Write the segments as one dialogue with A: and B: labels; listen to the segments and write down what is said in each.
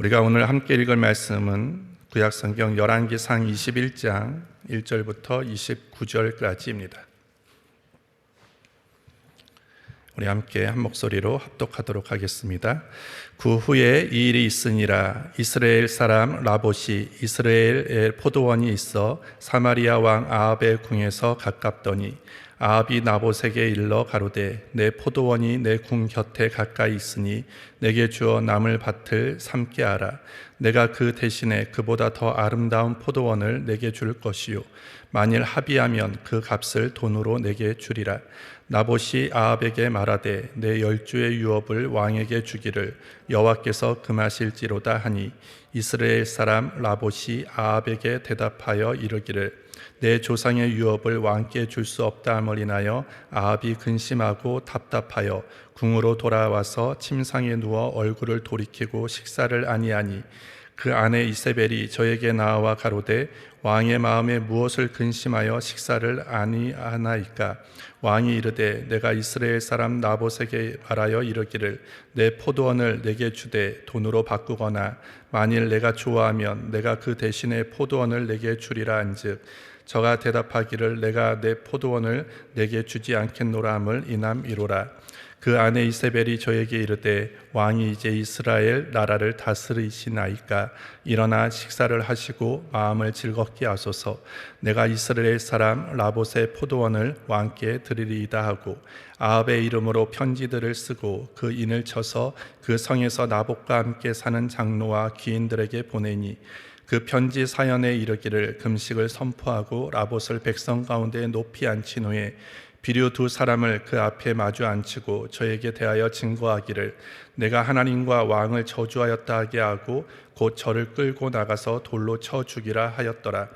A: 우리가 오늘 함께 읽을 말씀은 구약성경 열왕기상 21장 1절부터 29절까지입니다. 우리 함께 한 목소리로 합독하도록 하겠습니다. 그 후에 이 일이 있으니라. 이스라엘 사람 라봇이 이스라엘에 포도원이 있어 사마리아 왕 아합의 궁에서 가깝더니 아합이 나봇에게 일러 가로되 내 포도원이 내 궁 곁에 가까이 있으니 내게 주어 남을 밭을 삼게 하라. 내가 그 대신에 그보다 더 아름다운 포도원을 내게 줄 것이요 만일 합의하면 그 값을 돈으로 내게 주리라. 나봇이 아합에게 말하되 내 10주의 유업을 왕에게 주기를 여호와께서 금하실지로다 하니 이스라엘 사람 라봇이 아합에게 대답하여 이르기를 내 조상의 유업을 왕께 줄 수 없다 함을 인하여 아합이 근심하고 답답하여 궁으로 돌아와서 침상에 누워 얼굴을 돌이키고 식사를 아니하니 그 아내 이세벨이 저에게 나와 가로되 왕의 마음에 무엇을 근심하여 식사를 아니하나이까. 왕이 이르되 내가 이스라엘 사람 나봇에게 말하여 이르기를 내 포도원을 내게 주되 돈으로 바꾸거나 만일 내가 좋아하면 내가 그 대신에 포도원을 내게 주리라 한즉 저가 대답하기를 내가 내 포도원을 내게 주지 않겠노라 함을 이남이로라. 그 아내 이세벨이 저에게 이르되 왕이 이제 이스라엘 나라를 다스리시나이까. 일어나 식사를 하시고 마음을 즐겁게 하소서. 내가 이스라엘 사람 라봇의 포도원을 왕께 드리리이다 하고 아합의 이름으로 편지들을 쓰고 그 인을 쳐서 그 성에서 나봇과 함께 사는 장로와 귀인들에게 보내니 그 편지 사연에 이르기를 금식을 선포하고 라봇을 백성 가운데 높이 앉힌 후에 비류 두 사람을 그 앞에 마주 앉히고 저에게 대하여 증거하기를 내가 하나님과 왕을 저주하였다 하게 하고 곧 저를 끌고 나가서 돌로 쳐 죽이라 하였더라.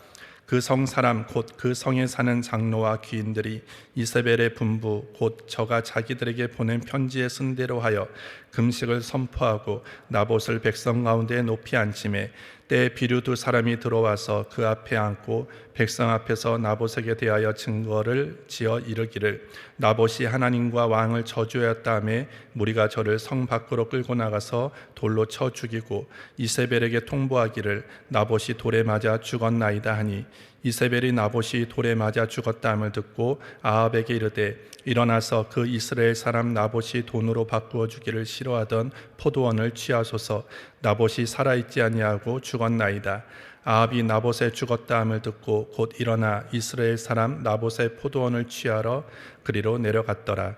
A: 그 성 사람 곧 그 성에 사는 장로와 귀인들이 이세벨의 분부 곧 저가 자기들에게 보낸 편지에 쓴 대로 하여 금식을 선포하고 나봇을 백성 가운데 높이 앉히매 때에 비류 두 사람이 들어와서 그 앞에 앉고 백성 앞에서 나봇에게 대하여 증거를 지어 이르기를 나봇이 하나님과 왕을 저주하였다며 무리가 저를 성 밖으로 끌고 나가서 돌로 쳐 죽이고 이세벨에게 통보하기를 나봇이 돌에 맞아 죽었나이다 하니 이세벨이 나봇이 돌에 맞아 죽었다함을 듣고 아합에게 이르되 일어나서 그 이스라엘 사람 나봇이 돈으로 바꾸어 주기를 싫어하던 포도원을 취하소서. 나봇이 살아있지 아니하고 죽었나이다. 아합이 나봇의 죽었다함을 듣고 곧 일어나 이스라엘 사람 나봇의 포도원을 취하러 그리로 내려갔더라.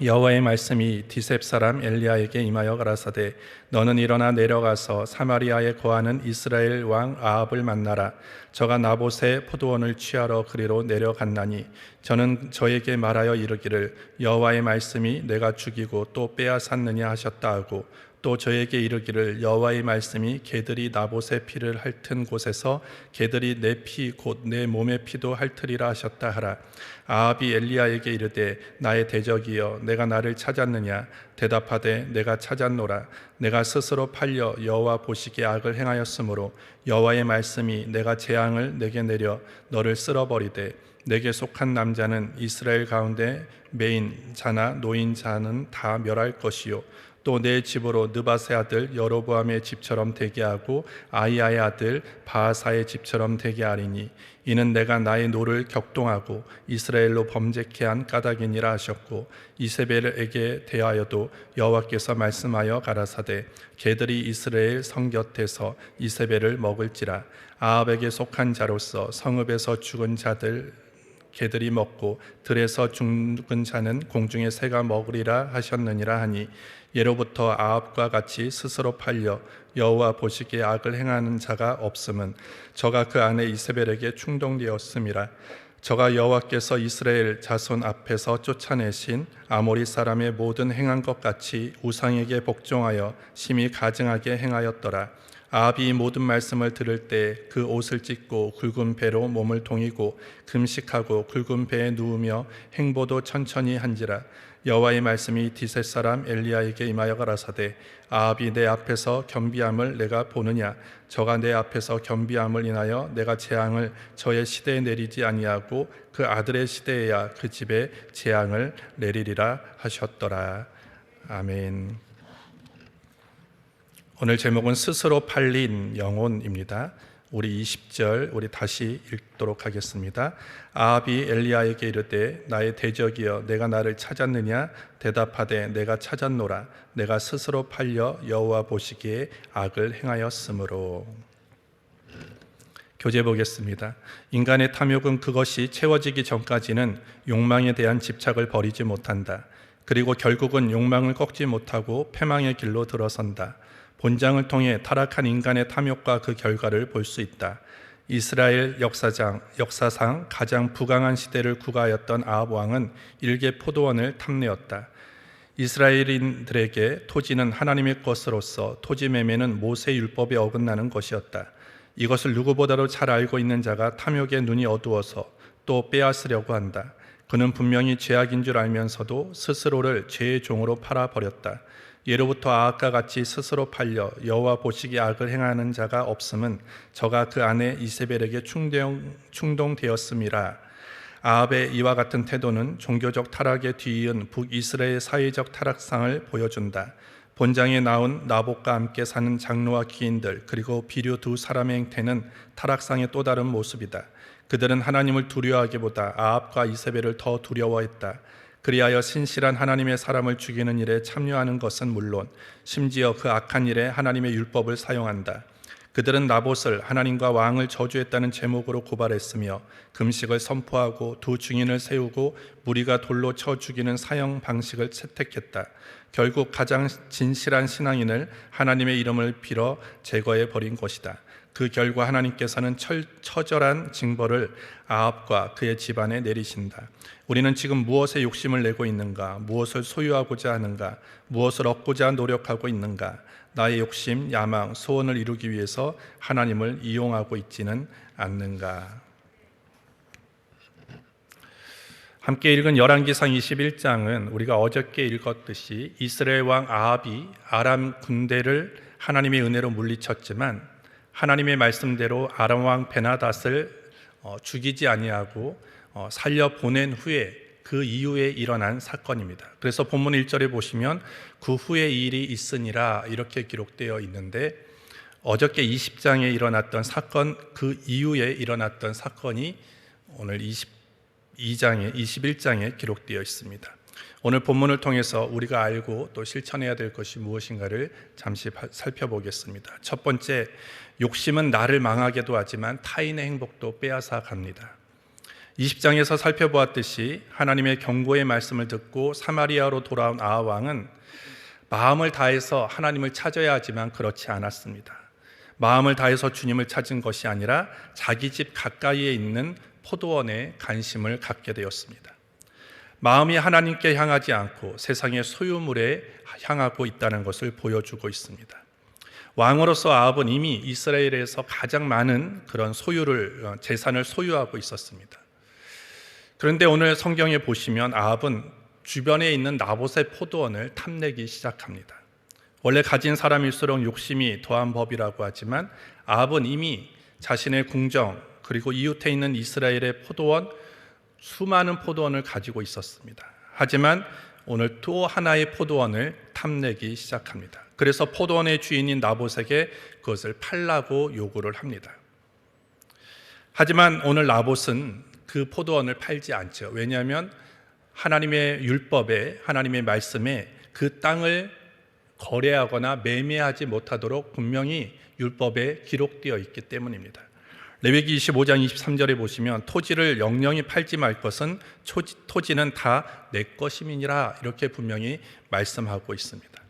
A: 여호와의 말씀이 디셉 사람 엘리야에게 임하여 가라사대 너는 일어나 내려가서 사마리아에 거하는 이스라엘 왕 아합을 만나라. 저가 나봇의 포도원을 취하러 그리로 내려갔나니 저는 저에게 말하여 이르기를 여호와의 말씀이 내가 죽이고 또 빼앗았느냐 하셨다 하고 또 저에게 이르기를 여호와의 말씀이 개들이 나봇의 피를 핥은 곳에서 개들이 내 피 곧 내 몸의 피도 핥으리라 하셨다 하라. 아합이 엘리야에게 이르되 나의 대적이여 내가 나를 찾았느냐. 대답하되 내가 찾았노라. 내가 스스로 팔려 여호와 보시기에 악을 행하였으므로 여호와의 말씀이 내가 재앙을 내게 내려 너를 쓸어버리되 내게 속한 남자는 이스라엘 가운데 매인 자나 노인 자는 다 멸할 것이요 또 내 집으로 느밧의 아들 여로보암의 집처럼 되게 하고 아히야의 아들 바하사의 집처럼 되게 하리니 이는 내가 나의 노를 격동하고 이스라엘로 범죄케 한 까닭이니라 하셨고 이세벨에게 대하여도 여호와께서 말씀하여 가라사대 개들이 이스라엘 성 곁에서 이세벨을 먹을지라. 아합에게 속한 자로서 성읍에서 죽은 자들 개들이 먹고 들에서 죽은 자는 공중의 새가 먹으리라 하셨느니라 하니 예로부터 아합과 같이 스스로 팔려 여호와 보시기에 악을 행하는 자가 없음은 저가 그 아내 이세벨에게 충동되었음이라. 저가 여호와께서 이스라엘 자손 앞에서 쫓아내신 아모리 사람의 모든 행한 것 같이 우상에게 복종하여 심히 가증하게 행하였더라. 아합이 이 모든 말씀을 들을 때 그 옷을 찢고 굵은 배로 몸을 동이고 금식하고 굵은 배에 누우며 행보도 천천히 한지라. 여호와의 말씀이 디셋 사람 엘리야에게 임하여 가라사대 아합이 내 앞에서 겸비함을 내가 보느냐. 저가 내 앞에서 겸비함을 인하여 내가 재앙을 저의 시대에 내리지 아니하고 그 아들의 시대에야 그 집에 재앙을 내리리라 하셨더라. 아멘. 오늘 제목은 스스로 팔린 영혼입니다. 우리 20절 우리 다시 읽도록 하겠습니다. 아합이 엘리야에게 이르되 나의 대적이여 내가 나를 찾았느냐? 대답하되 내가 찾았노라. 내가 스스로 팔려 여호와 보시기에 악을 행하였으므로. 교재 보겠습니다. 인간의 탐욕은 그것이 채워지기 전까지는 욕망에 대한 집착을 버리지 못한다. 그리고 결국은 욕망을 꺾지 못하고 패망의 길로 들어선다. 본장을 통해 타락한 인간의 탐욕과 그 결과를 볼 수 있다. 이스라엘 역사상 가장 부강한 시대를 구가하였던 아합 왕은 일개 포도원을 탐내었다. 이스라엘인들에게 토지는 하나님의 것으로서 토지 매매는 모세 율법에 어긋나는 것이었다. 이것을 누구보다도 잘 알고 있는 자가 탐욕에 눈이 어두워서 또 빼앗으려고 한다. 그는 분명히 죄악인 줄 알면서도 스스로를 죄의 종으로 팔아버렸다. 예로부터 아합과 같이 스스로 팔려 여호와 보시기에 악을 행하는 자가 없음은 저가 그 아내 이세벨에게 충동되었음이라. 아합의 이와 같은 태도는 종교적 타락에 뒤이은 북이스라엘 사회적 타락상을 보여준다. 본장에 나온 나봇과 함께 사는 장로와 기인들 그리고 비류 두 사람의 행태는 타락상의 또 다른 모습이다. 그들은 하나님을 두려워하기보다 아합과 이세벨을 더 두려워했다. 그리하여 신실한 하나님의 사람을 죽이는 일에 참여하는 것은 물론 심지어 그 악한 일에 하나님의 율법을 사용한다. 그들은 나봇을 하나님과 왕을 저주했다는 제목으로 고발했으며 금식을 선포하고 두 증인을 세우고 무리가 돌로 쳐 죽이는 사형 방식을 채택했다. 결국 가장 진실한 신앙인을 하나님의 이름을 빌어 제거해 버린 것이다. 그 결과 하나님께서는 처절한 징벌을 아합과 그의 집안에 내리신다. 우리는 지금 무엇에 욕심을 내고 있는가? 무엇을 소유하고자 하는가? 무엇을 얻고자 노력하고 있는가? 나의 욕심, 야망, 소원을 이루기 위해서 하나님을 이용하고 있지는 않는가? 함께 읽은 열왕기상 21장은 우리가 어저께 읽었듯이 이스라엘 왕 아합이 아람 군대를 하나님의 은혜로 물리쳤지만 하나님의 말씀대로 아람 왕 베나닷을 죽이지 아니하고 살려 보낸 후에 그 이후에 일어난 사건입니다. 그래서 본문 1절에 보시면 그 후에 이 일이 있으니라 이렇게 기록되어 있는데 어저께 20장에 일어났던 사건 그 이후에 일어났던 사건이 오늘 21장에 기록되어 있습니다. 오늘 본문을 통해서 우리가 알고 또 실천해야 될 것이 무엇인가를 잠시 살펴보겠습니다. 첫 번째, 욕심은 나를 망하게도 하지만 타인의 행복도 빼앗아 갑니다. 20장에서 살펴보았듯이 하나님의 경고의 말씀을 듣고 사마리아로 돌아온 아합 왕은 마음을 다해서 하나님을 찾아야 하지만 그렇지 않았습니다. 마음을 다해서 주님을 찾은 것이 아니라 자기 집 가까이에 있는 포도원에 관심을 갖게 되었습니다. 마음이 하나님께 향하지 않고 세상의 소유물에 향하고 있다는 것을 보여주고 있습니다. 왕으로서 아합은 이미 이스라엘에서 가장 많은 그런 재산을 소유하고 있었습니다. 그런데 오늘 성경에 보시면 아합은 주변에 있는 나봇의 포도원을 탐내기 시작합니다. 원래 가진 사람일수록 욕심이 더한 법이라고 하지만 아합은 이미 자신의 궁정 그리고 이웃에 있는 이스라엘의 수많은 포도원을 가지고 있었습니다. 하지만 오늘 또 하나의 포도원을 탐내기 시작합니다. 그래서 포도원의 주인인 나봇에게 그것을 팔라고 요구를 합니다. 하지만 오늘 나봇은 그 포도원을 팔지 않죠. 왜냐하면 하나님의 율법에 하나님의 말씀에 그 땅을 거래하거나 매매하지 못하도록 분명히 율법에 기록되어 있기 때문입니다. 레위기 25장 23절에 보시면 토지를 영영히 팔지 말 것은 토지는 다 내 것임이니라 이렇게 분명히 말씀하고 있습니다.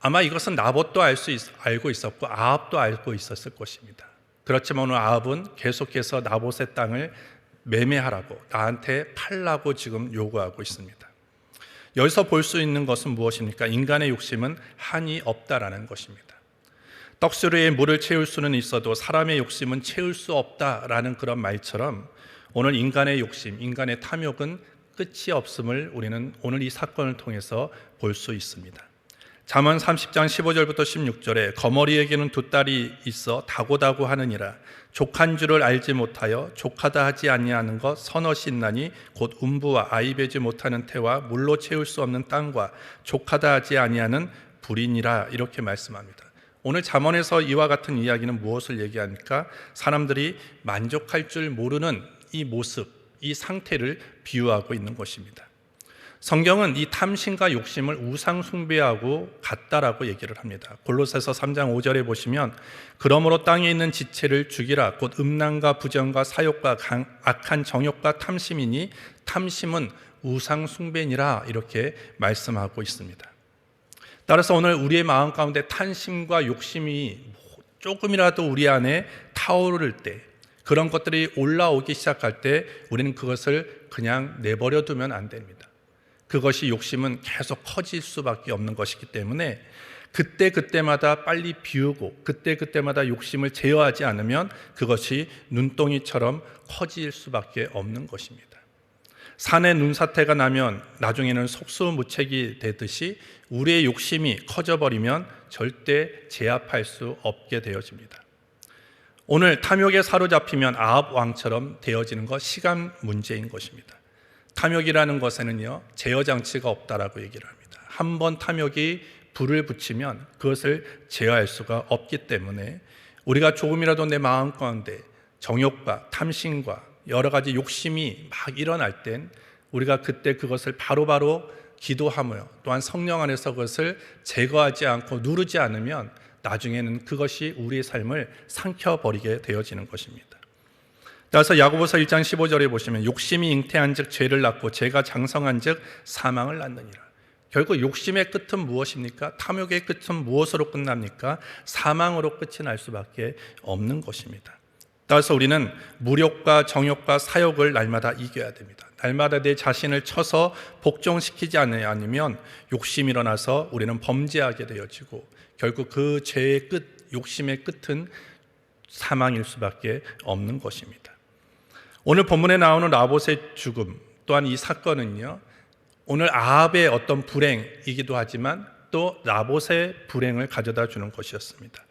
A: 아마 이것은 나봇도 알고 있었고 아합도 알고 있었을 것입니다. 그렇지만 오늘 아합은 계속해서 나봇의 땅을 매매하라고 나한테 팔라고 지금 요구하고 있습니다. 여기서 볼 수 있는 것은 무엇입니까? 인간의 욕심은 한이 없다라는 것입니다. 떡수루에 물을 채울 수는 있어도 사람의 욕심은 채울 수 없다라는 그런 말처럼 오늘 인간의 욕심, 인간의 탐욕은 끝이 없음을 우리는 오늘 이 사건을 통해서 볼 수 있습니다. 잠언 30장 15절부터 16절에 거머리에게는 두 딸이 있어 다고다고 하느니라. 족한 줄을 알지 못하여 족하다 하지 아니하는 것 서너시 있나니 곧 음부와 아이 베지 못하는 태와 물로 채울 수 없는 땅과 족하다 하지 아니하는 불이니라 이렇게 말씀합니다. 오늘 잠언에서 이와 같은 이야기는 무엇을 얘기하니까 사람들이 만족할 줄 모르는 이 모습, 이 상태를 비유하고 있는 것입니다. 성경은 이 탐심과 욕심을 우상 숭배하고 같다라고 얘기를 합니다. 골로새서 3장 5절에 보시면 그러므로 땅에 있는 지체를 죽이라 곧 음란과 부정과 사욕과 악한 정욕과 탐심이니 탐심은 우상 숭배니라 이렇게 말씀하고 있습니다. 따라서 오늘 우리의 마음 가운데 탐심과 욕심이 조금이라도 우리 안에 타오를 때, 그런 것들이 올라오기 시작할 때 우리는 그것을 그냥 내버려 두면 안 됩니다. 그것이 욕심은 계속 커질 수밖에 없는 것이기 때문에 그때마다 빨리 비우고 그때마다 욕심을 제어하지 않으면 그것이 눈덩이처럼 커질 수밖에 없는 것입니다. 산에 눈사태가 나면 나중에는 속수무책이 되듯이 우리의 욕심이 커져버리면 절대 제압할 수 없게 되어집니다. 오늘 탐욕에 사로잡히면 아합 왕처럼 되어지는 것, 시간 문제인 것입니다. 탐욕이라는 것에는요, 제어 장치가 없다라고 얘기를 합니다. 한번 탐욕이 불을 붙이면 그것을 제어할 수가 없기 때문에 우리가 조금이라도 내 마음 가운데 정욕과 탐심과 여러 가지 욕심이 막 일어날 땐 우리가 그때 그것을 바로바로 기도하며 또한 성령 안에서 그것을 제거하지 않고 누르지 않으면 나중에는 그것이 우리의 삶을 삼켜버리게 되어지는 것입니다. 따라서 야고보서 1장 15절에 보시면 욕심이 잉태한 즉 죄를 낳고 죄가 장성한 즉 사망을 낳느니라. 결국 욕심의 끝은 무엇입니까? 탐욕의 끝은 무엇으로 끝납니까? 사망으로 끝이 날 수밖에 없는 것입니다. 따라서 우리는 무욕과 정욕과 사욕을 날마다 이겨야 됩니다. 날마다 내 자신을 쳐서 복종시키지 않으면 욕심이 일어나서 우리는 범죄하게 되어지고 결국 그 죄의 끝, 욕심의 끝은 사망일 수밖에 없는 것입니다. 오늘 본문에 나오는 라봇의 죽음 또한 이 사건은요, 오늘 아합의 어떤 불행이기도 하지만 또 라봇의 불행을 가져다 주는 것이었습니다.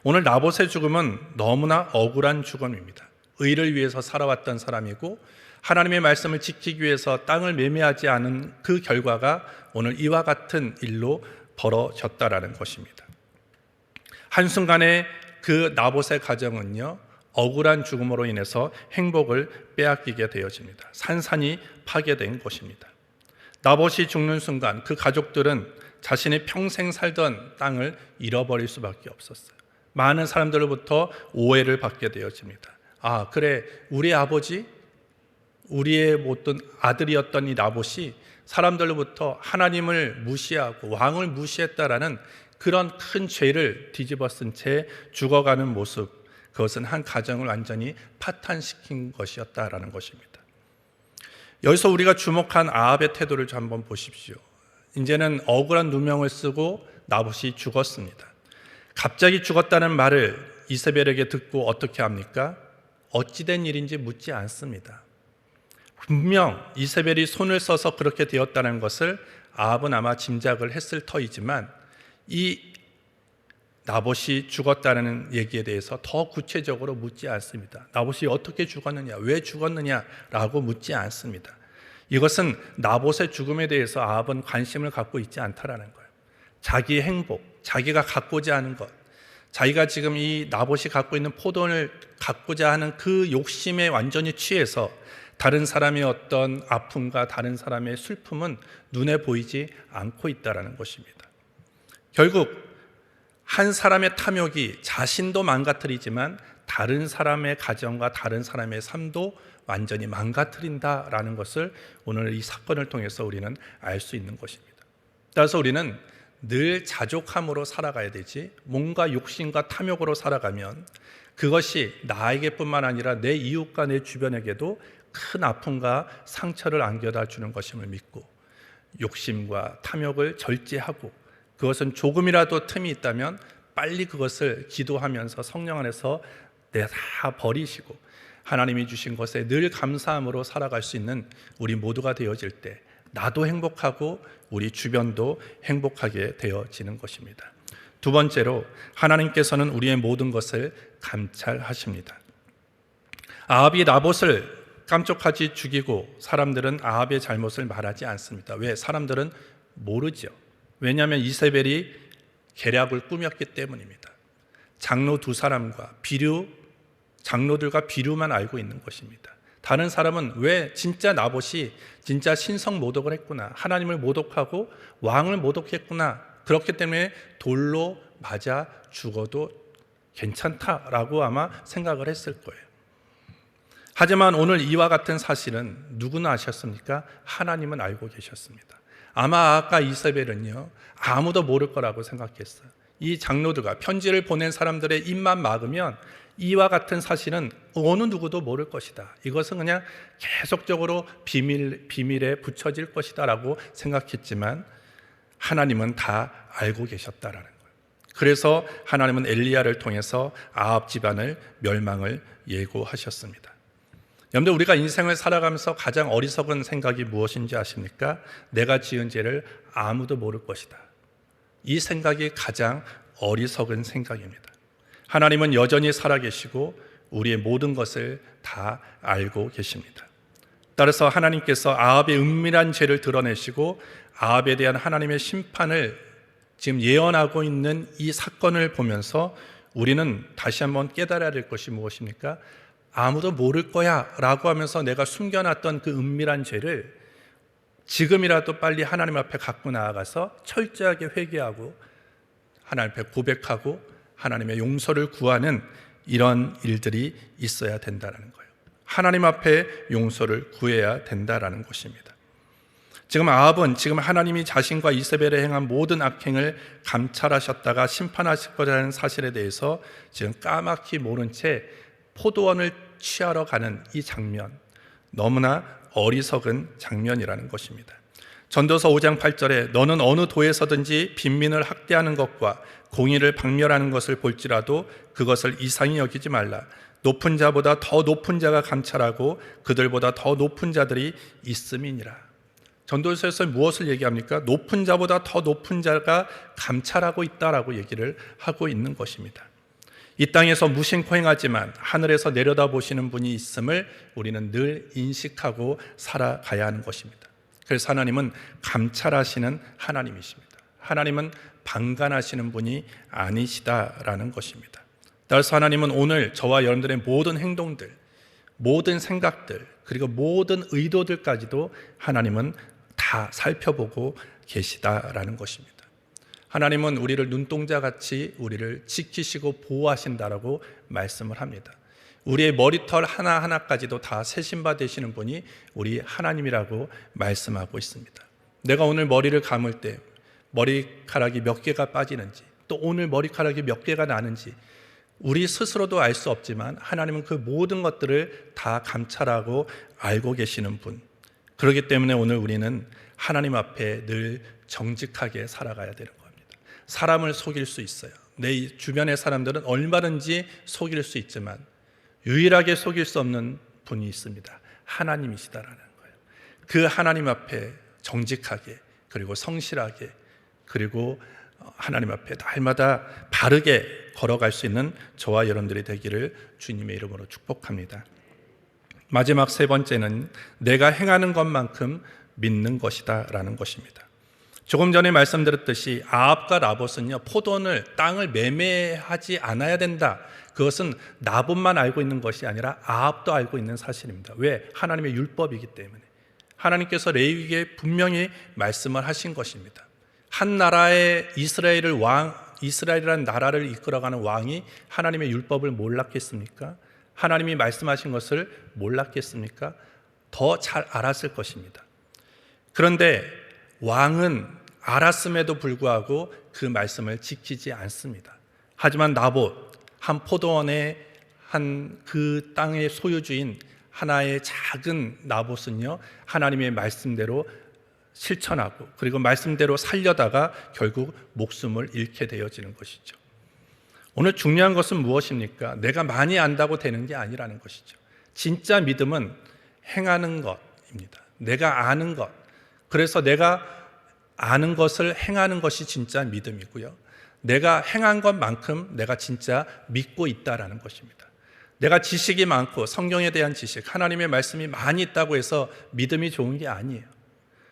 A: 오늘 라봇의 죽음은 너무나 억울한 죽음입니다. 의를 위해서 살아왔던 사람이고 하나님의 말씀을 지키기 위해서 땅을 매매하지 않은 그 결과가 오늘 이와 같은 일로 벌어졌다라는 것입니다. 한순간에 그 나봇의 가정은요, 억울한 죽음으로 인해서 행복을 빼앗기게 되어집니다. 산산이 파괴된 것입니다. 나봇이 죽는 순간 그 가족들은 자신이 평생 살던 땅을 잃어버릴 수밖에 없었어요. 많은 사람들로부터 오해를 받게 되어집니다. 아, 그래, 우리 아버지, 우리의 모든 아들이었던 이 나봇이 사람들로부터 하나님을 무시하고 왕을 무시했다라는 그런 큰 죄를 뒤집어 쓴 채 죽어가는 모습, 그것은 한 가정을 완전히 파탄시킨 것이었다라는 것입니다. 여기서 우리가 주목한 아합의 태도를 좀 한번 보십시오. 이제는 억울한 누명을 쓰고 나봇이 죽었습니다. 갑자기 죽었다는 말을 이세벨에게 듣고 어떻게 합니까? 어찌된 일인지 묻지 않습니다. 분명 이세벨이 손을 써서 그렇게 되었다는 것을 아합은 아마 짐작을 했을 터이지만 이 나봇이 죽었다는 얘기에 대해서 더 구체적으로 묻지 않습니다. 나봇이 어떻게 죽었느냐, 왜 죽었느냐라고 묻지 않습니다. 이것은 나봇의 죽음에 대해서 아합은 관심을 갖고 있지 않다라는 거예요. 자기의 행복, 자기가 갖고자 하는 것, 자기가 지금 이 나봇이 갖고 있는 포도원을 갖고자 하는 그 욕심에 완전히 취해서 다른 사람의 어떤 아픔과 다른 사람의 슬픔은 눈에 보이지 않고 있다는 것입니다. 결국 한 사람의 탐욕이 자신도 망가뜨리지만 다른 사람의 가정과 다른 사람의 삶도 완전히 망가뜨린다라는 것을 오늘 이 사건을 통해서 우리는 알 수 있는 것입니다. 따라서 우리는 늘 자족함으로 살아가야 되지, 뭔가 욕심과 탐욕으로 살아가면 그것이 나에게뿐만 아니라 내 이웃과 내 주변에게도 큰 아픔과 상처를 안겨다 주는 것임을 믿고 욕심과 탐욕을 절제하고 그것은 조금이라도 틈이 있다면 빨리 그것을 기도하면서 성령 안에서 다 버리시고 하나님이 주신 것에 늘 감사함으로 살아갈 수 있는 우리 모두가 되어질 때 나도 행복하고 우리 주변도 행복하게 되어지는 것입니다. 두 번째로 하나님께서는 우리의 모든 것을 감찰하십니다. 아합이 나봇을 깜짝하지 죽이고 사람들은 아합의 잘못을 말하지 않습니다. 왜? 사람들은 모르죠. 왜냐하면 이세벨이 계략을 꾸몄기 때문입니다. 장로 두 사람과 장로들과 비류만 알고 있는 것입니다. 다른 사람은 왜 진짜 나봇이 진짜 신성 모독을 했구나, 하나님을 모독하고 왕을 모독했구나, 그렇기 때문에 돌로 맞아 죽어도 괜찮다라고 아마 생각을 했을 거예요. 하지만 오늘 이와 같은 사실은 누구나 아셨습니까? 하나님은 알고 계셨습니다. 아마 아까 이세벨은요, 아무도 모를 거라고 생각했어요. 이 장로들과 편지를 보낸 사람들의 입만 막으면 이와 같은 사실은 어느 누구도 모를 것이다, 이것은 그냥 계속적으로 비밀에 붙여질 것이다 라고 생각했지만 하나님은 다 알고 계셨다라는 거예요. 그래서 하나님은 엘리야를 통해서 아합 집안을 멸망을 예고하셨습니다. 여러분들, 우리가 인생을 살아가면서 가장 어리석은 생각이 무엇인지 아십니까? 내가 지은 죄를 아무도 모를 것이다. 이 생각이 가장 어리석은 생각입니다. 하나님은 여전히 살아계시고 우리의 모든 것을 다 알고 계십니다. 따라서 하나님께서 아합의 은밀한 죄를 드러내시고 아합에 대한 하나님의 심판을 지금 예언하고 있는 이 사건을 보면서 우리는 다시 한번 깨달아야 될 것이 무엇입니까? 아무도 모를 거야 라고 하면서 내가 숨겨놨던 그 은밀한 죄를 지금이라도 빨리 하나님 앞에 갖고 나아가서 철저하게 회개하고 하나님 앞에 고백하고 하나님의 용서를 구하는 이런 일들이 있어야 된다는 거예요. 하나님 앞에 용서를 구해야 된다는 것입니다. 지금 아합은 지금 하나님이 자신과 이세벨에 행한 모든 악행을 감찰하셨다가 심판하실 거라는 사실에 대해서 지금 까맣게 모른 채 포도원을 취하러 가는 이 장면, 너무나 어리석은 장면이라는 것입니다. 전도서 5장 8절에 너는 어느 도에서든지 빈민을 학대하는 것과 공의를 박멸하는 것을 볼지라도 그것을 이상히 여기지 말라. 높은 자보다 더 높은 자가 감찰하고 그들보다 더 높은 자들이 있음이니라. 전도서에서 무엇을 얘기합니까? 높은 자보다 더 높은 자가 감찰하고 있다라고 얘기를 하고 있는 것입니다. 이 땅에서 무심코 행하지만 하늘에서 내려다보시는 분이 있음을 우리는 늘 인식하고 살아가야 하는 것입니다. 그래서 하나님은 감찰하시는 하나님이십니다. 하나님은 방관하시는 분이 아니시다라는 것입니다. 따라서 하나님은 오늘 저와 여러분들의 모든 행동들, 모든 생각들, 그리고 모든 의도들까지도 하나님은 다 살펴보고 계시다라는 것입니다. 하나님은 우리를 눈동자같이 우리를 지키시고 보호하신다라고 말씀을 합니다. 우리의 머리털 하나하나까지도 다 세심바 되시는 분이 우리 하나님이라고 말씀하고 있습니다. 내가 오늘 머리를 감을 때 머리카락이 몇 개가 빠지는지, 또 오늘 머리카락이 몇 개가 나는지 우리 스스로도 알 수 없지만 하나님은 그 모든 것들을 다 감찰하고 알고 계시는 분. 그렇기 때문에 오늘 우리는 하나님 앞에 늘 정직하게 살아가야 되는 겁니다. 사람을 속일 수 있어요. 내 주변의 사람들은 얼마든지 속일 수 있지만 유일하게 속일 수 없는 분이 있습니다. 하나님이시다라는 거예요. 그 하나님 앞에 정직하게, 그리고 성실하게, 그리고 하나님 앞에 날마다 바르게 걸어갈 수 있는 저와 여러분들이 되기를 주님의 이름으로 축복합니다. 마지막 세 번째는 내가 행하는 것만큼 믿는 것이다 라는 것입니다. 조금 전에 말씀드렸듯이 아합과 나봇은요, 포도원을, 땅을 매매하지 않아야 된다, 그것은 나봇만 알고 있는 것이 아니라 아합도 알고 있는 사실입니다. 왜? 하나님의 율법이기 때문에. 하나님께서 레위기에 분명히 말씀을 하신 것입니다. 한 나라의 이스라엘이라는 나라를 이끌어가는 왕이 하나님의 율법을 몰랐겠습니까? 하나님이 말씀하신 것을 몰랐겠습니까? 더 잘 알았을 것입니다. 그런데 왕은 알았음에도 불구하고 그 말씀을 지키지 않습니다. 하지만 나봇, 한 포도원의 그 땅의 소유주인 하나의 작은 나봇은요, 하나님의 말씀대로 실천하고 그리고 말씀대로 살려다가 결국 목숨을 잃게 되어지는 것이죠. 오늘 중요한 것은 무엇입니까? 내가 많이 안다고 되는 게 아니라는 것이죠. 진짜 믿음은 행하는 것입니다. 내가 아는 것, 그래서 내가 아는 것을 행하는 것이 진짜 믿음이고요, 내가 행한 것만큼 내가 진짜 믿고 있다라는 것입니다. 내가 지식이 많고 성경에 대한 지식, 하나님의 말씀이 많이 있다고 해서 믿음이 좋은 게 아니에요.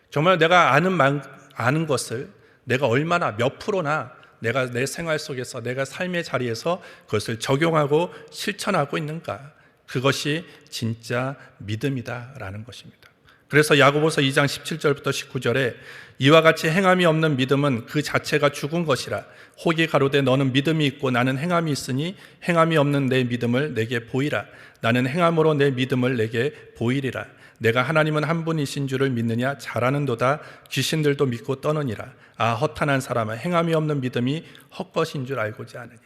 A: 정말 내가 아는 것을 내가 얼마나 몇 프로나 내가 내 생활 속에서 내가 삶의 자리에서 그것을 적용하고 실천하고 있는가? 그것이 진짜 믿음이다라는 것입니다. 그래서 야고보서 2장 17절부터 19절에 이와 같이 행함이 없는 믿음은 그 자체가 죽은 것이라. 혹이 가로되 너는 믿음이 있고 나는 행함이 있으니 행함이 없는 내 믿음을 내게 보이라. 나는 행함으로 내 믿음을 내게 보이리라. 내가 하나님은 한 분이신 줄을 믿느냐? 잘하는도다. 귀신들도 믿고 떠느니라. 아, 허탄한 사람아, 행함이 없는 믿음이 헛것인 줄 알고지 않으냐?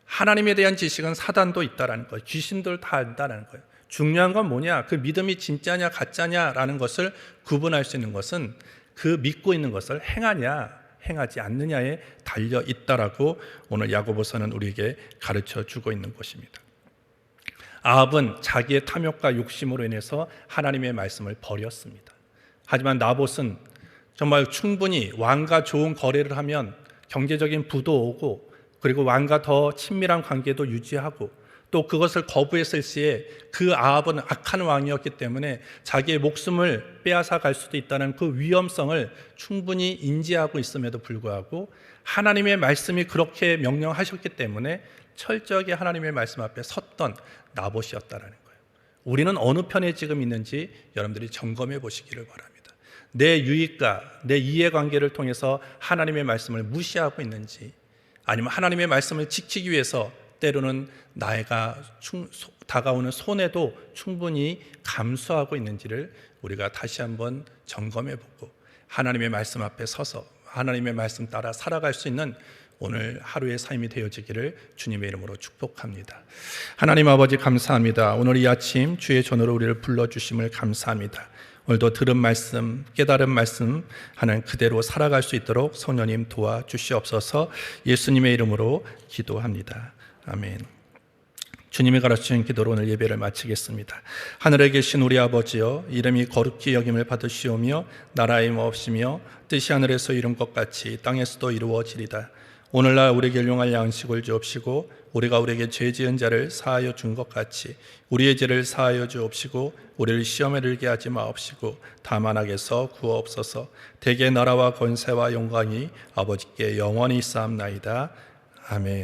A: 하나님에 대한 지식은 사단도 있다라는 거예요. 귀신들 다 안다라는 거예요. 중요한 건 뭐냐? 그 믿음이 진짜냐 가짜냐라는 것을 구분할 수 있는 것은 그 믿고 있는 것을 행하냐 행하지 않느냐에 달려 있다라고 오늘 야고보서는 우리에게 가르쳐 주고 있는 것입니다. 아합은 자기의 탐욕과 욕심으로 인해서 하나님의 말씀을 버렸습니다. 하지만 나봇은 정말 충분히 왕과 좋은 거래를 하면 경제적인 부도 오고 그리고 왕과 더 친밀한 관계도 유지하고 또 그것을 거부했을 시에 그 아합은 악한 왕이었기 때문에 자기의 목숨을 빼앗아 갈 수도 있다는 그 위험성을 충분히 인지하고 있음에도 불구하고 하나님의 말씀이 그렇게 명령하셨기 때문에 철저하게 하나님의 말씀 앞에 섰던 나봇이었다라는 거예요. 우리는 어느 편에 지금 있는지 여러분들이 점검해 보시기를 바랍니다. 내 유익과 내 이해관계를 통해서 하나님의 말씀을 무시하고 있는지 아니면 하나님의 말씀을 지키기 위해서 때로는 나이가 다가오는 손해도 충분히 감수하고 있는지를 우리가 다시 한번 점검해보고 하나님의 말씀 앞에 서서 하나님의 말씀 따라 살아갈 수 있는 오늘 하루의 삶이 되어지기를 주님의 이름으로 축복합니다. 하나님 아버지 감사합니다. 오늘 이 아침 주의 전으로 우리를 불러주심을 감사합니다. 오늘도 들은 말씀, 깨달은 말씀 하는 그대로 살아갈 수 있도록 성령님 도와주시옵소서. 예수님의 이름으로 기도합니다. 아멘. 주님이 가르치신 기도로 오늘 예배를 마치겠습니다. 하늘에 계신 우리 아버지여, 이름이 거룩히 여김을 받으시오며 나라의 없으며 뜻이 하늘에서 이룬 것 같이 땅에서도 이루어지리다. 오늘날 우리에게 일용할 양식을 주옵시고 우리가 우리에게 죄 지은 자를 사하여 준 것 같이 우리의 죄를 사하여 주옵시고 우리를 시험에 들게 하지 마옵시고 다만 악에서 구하옵소서. 대개 나라와 권세와 영광이 아버지께 영원히 쌓옵나이다. 아멘.